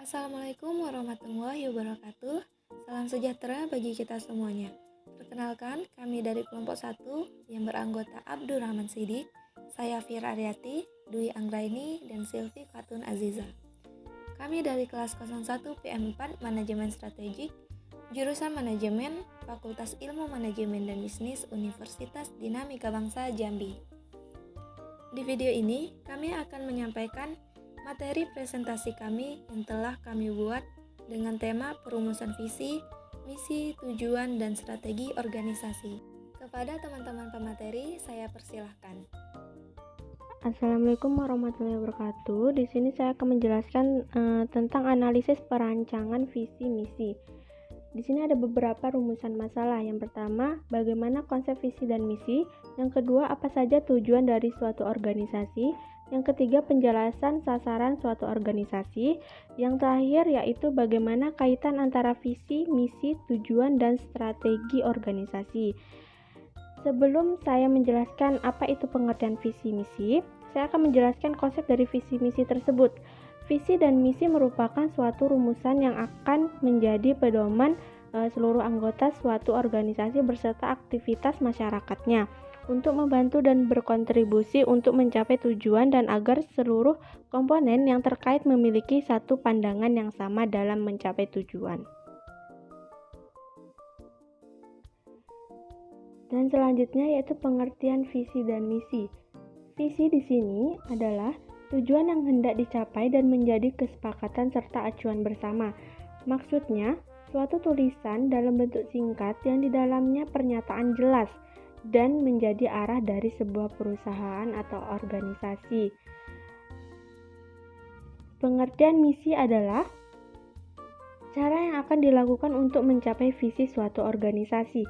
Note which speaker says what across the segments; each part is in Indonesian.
Speaker 1: Assalamualaikum warahmatullahi wabarakatuh. Salam sejahtera bagi kita semuanya. Perkenalkan, kami dari kelompok 1 yang beranggota Abdurrahman Sidik, saya Fira Aryati, Dwi Anggraini, dan Silvi Khatun Aziza. Kami dari kelas 01 PM4 Manajemen Strategik, jurusan Manajemen, Fakultas Ilmu Manajemen dan Bisnis Universitas Dinamika Bangsa Jambi. Di video ini, kami akan menyampaikan materi presentasi kami yang telah kami buat dengan tema perumusan visi, misi, tujuan, dan strategi organisasi. Kepada teman-teman pemateri, saya persilahkan.
Speaker 2: Assalamualaikum warahmatullahi wabarakatuh. Di sini saya akan menjelaskan tentang analisis perancangan visi misi. Di sini ada beberapa rumusan masalah. Yang pertama, bagaimana konsep visi dan misi. Yang kedua, apa saja tujuan dari suatu organisasi. Yang ketiga, penjelasan sasaran suatu organisasi. Yang terakhir yaitu bagaimana kaitan antara visi, misi, tujuan, dan strategi organisasi. Sebelum saya menjelaskan apa itu pengertian visi misi, saya akan menjelaskan konsep dari visi misi tersebut. Visi dan misi merupakan suatu rumusan yang akan menjadi pedoman seluruh anggota suatu organisasi beserta aktivitas masyarakatnya untuk membantu dan berkontribusi untuk mencapai tujuan dan agar seluruh komponen yang terkait memiliki satu pandangan yang sama dalam mencapai tujuan. Dan selanjutnya yaitu pengertian visi dan misi. Visi di sini adalah tujuan yang hendak dicapai dan menjadi kesepakatan serta acuan bersama. Maksudnya, suatu tulisan dalam bentuk singkat yang di dalamnya pernyataan jelas dan menjadi arah dari sebuah perusahaan atau organisasi. Pengertian misi adalah cara yang akan dilakukan untuk mencapai visi suatu organisasi.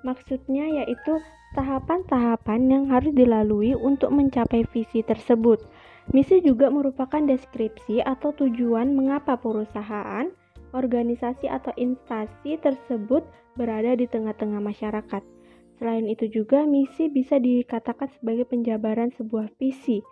Speaker 2: Maksudnya yaitu tahapan-tahapan yang harus dilalui untuk mencapai visi tersebut. Misi juga merupakan deskripsi atau tujuan mengapa perusahaan, organisasi atau instansi tersebut berada di tengah-tengah masyarakat. Selain itu juga misi bisa dikatakan sebagai penjabaran sebuah visi.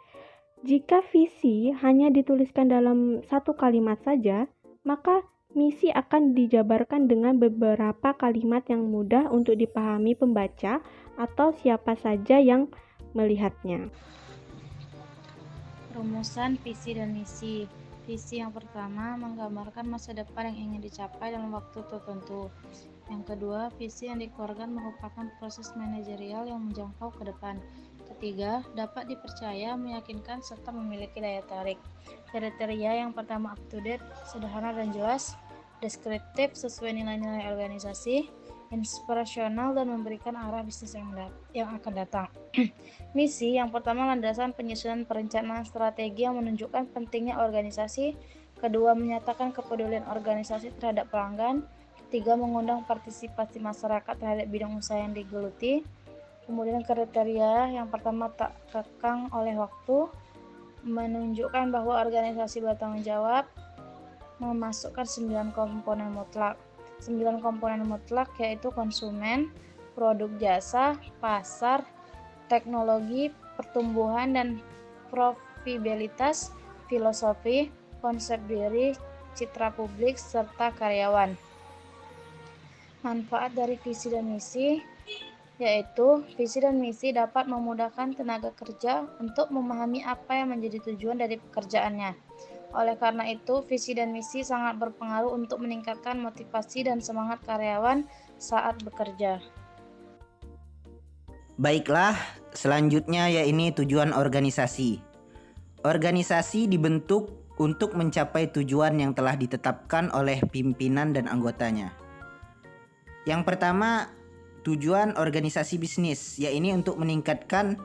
Speaker 2: Jika visi hanya dituliskan dalam satu kalimat saja, maka misi akan dijabarkan dengan beberapa kalimat yang mudah untuk dipahami pembaca atau siapa saja yang melihatnya.
Speaker 3: Rumusan visi dan misi. Visi yang pertama menggambarkan masa depan yang ingin dicapai dalam waktu tertentu. Yang kedua, visi yang dikeluarkan merupakan proses manajerial yang menjangkau ke depan. Ketiga, dapat dipercaya, meyakinkan, serta memiliki daya tarik. Kriteria yang pertama up to date, sederhana dan jelas, deskriptif sesuai nilai-nilai organisasi, inspirasional dan memberikan arah bisnis yang akan datang. Misi yang pertama landasan penyusunan perencanaan strategi yang menunjukkan pentingnya organisasi. Kedua, menyatakan kepedulian organisasi terhadap pelanggan. Ketiga, mengundang partisipasi masyarakat terhadap bidang usaha yang digeluti. Kemudian kriteria yang pertama tak kekang oleh waktu, menunjukkan bahwa organisasi bertanggung jawab, memasukkan 9 komponen mutlak. 9 komponen mutlak yaitu konsumen, produk jasa, pasar, teknologi, pertumbuhan dan profitabilitas, filosofi, konsep diri, citra publik, serta karyawan. Manfaat dari visi dan misi yaitu visi dan misi dapat memudahkan tenaga kerja untuk memahami apa yang menjadi tujuan dari pekerjaannya. Oleh karena itu, visi dan misi sangat berpengaruh untuk meningkatkan motivasi dan semangat karyawan saat bekerja.
Speaker 4: Baiklah, selanjutnya yaitu tujuan organisasi. Organisasi dibentuk untuk mencapai tujuan yang telah ditetapkan oleh pimpinan dan anggotanya. Yang pertama, tujuan organisasi bisnis, yaitu untuk meningkatkan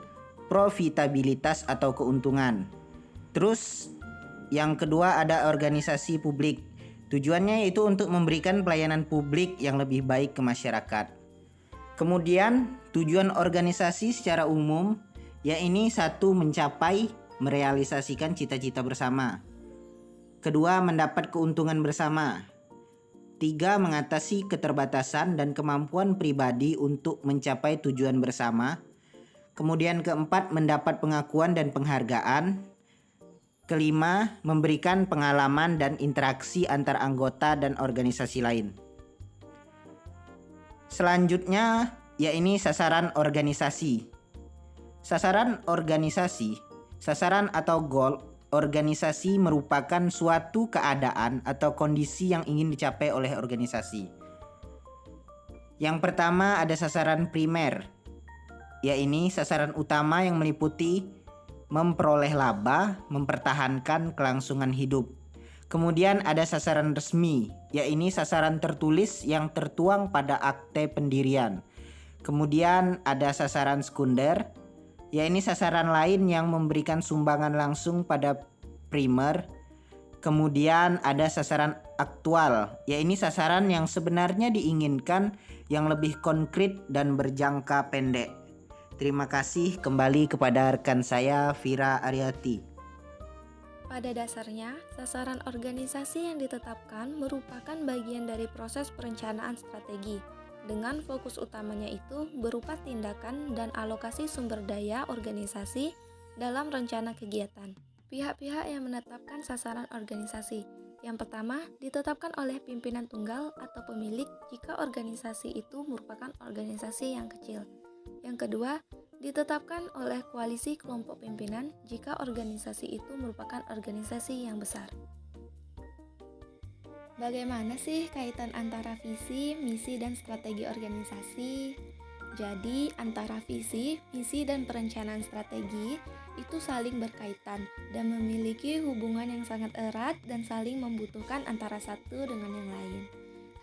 Speaker 4: profitabilitas atau keuntungan. Terus yang kedua ada organisasi publik. Tujuannya yaitu untuk memberikan pelayanan publik yang lebih baik ke masyarakat. Kemudian tujuan organisasi secara umum yaitu satu, mencapai merealisasikan cita-cita bersama. Kedua, mendapat keuntungan bersama. Tiga, mengatasi keterbatasan dan kemampuan pribadi untuk mencapai tujuan bersama. Kemudian keempat, mendapat pengakuan dan penghargaan. Kelima, memberikan pengalaman dan interaksi antar anggota dan organisasi lain. Selanjutnya, yakni sasaran organisasi. Sasaran atau goal organisasi merupakan suatu keadaan atau kondisi yang ingin dicapai oleh organisasi. Yang pertama ada sasaran primer, yakni sasaran utama yang meliputi memperoleh laba, mempertahankan kelangsungan hidup. Kemudian ada sasaran resmi, yakni sasaran tertulis yang tertuang pada akte pendirian. Kemudian ada sasaran sekunder, yakni sasaran lain yang memberikan sumbangan langsung pada primer. Kemudian ada sasaran aktual, yakni sasaran yang sebenarnya diinginkan yang lebih konkret dan berjangka pendek. Terima kasih, kembali kepada rekan saya Fira Aryati.
Speaker 1: Pada dasarnya, sasaran organisasi yang ditetapkan merupakan bagian dari proses perencanaan strategi, dengan fokus utamanya itu berupa tindakan dan alokasi sumber daya organisasi dalam rencana kegiatan. Pihak-pihak yang menetapkan sasaran organisasi. Yang pertama, ditetapkan oleh pimpinan tunggal atau pemilik jika organisasi itu merupakan organisasi yang kecil. Yang kedua, ditetapkan oleh koalisi kelompok pimpinan jika organisasi itu merupakan organisasi yang besar. Bagaimana sih kaitan antara visi, misi, dan strategi organisasi? Jadi, antara visi, misi, dan perencanaan strategi itu saling berkaitan dan memiliki hubungan yang sangat erat dan saling membutuhkan antara satu dengan yang lain.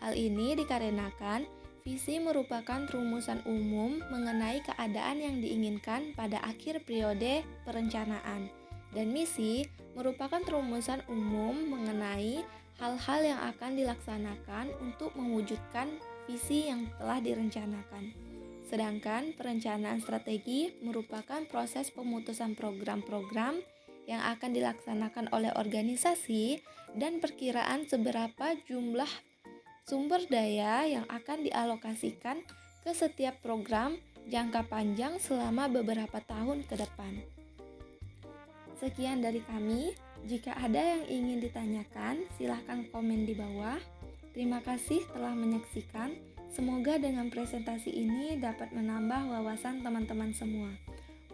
Speaker 1: Hal ini dikarenakan visi merupakan rumusan umum mengenai keadaan yang diinginkan pada akhir periode perencanaan, dan misi merupakan rumusan umum mengenai hal-hal yang akan dilaksanakan untuk mewujudkan visi yang telah direncanakan. Sedangkan perencanaan strategi merupakan proses pemutusan program-program yang akan dilaksanakan oleh organisasi dan perkiraan seberapa jumlah sumber daya yang akan dialokasikan ke setiap program jangka panjang selama beberapa tahun ke depan. Sekian dari kami. Jika ada yang ingin ditanyakan, silahkan komen di bawah. Terima kasih telah menyaksikan. Semoga dengan presentasi ini dapat menambah wawasan teman-teman semua.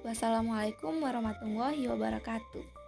Speaker 1: Wassalamualaikum warahmatullahi wabarakatuh.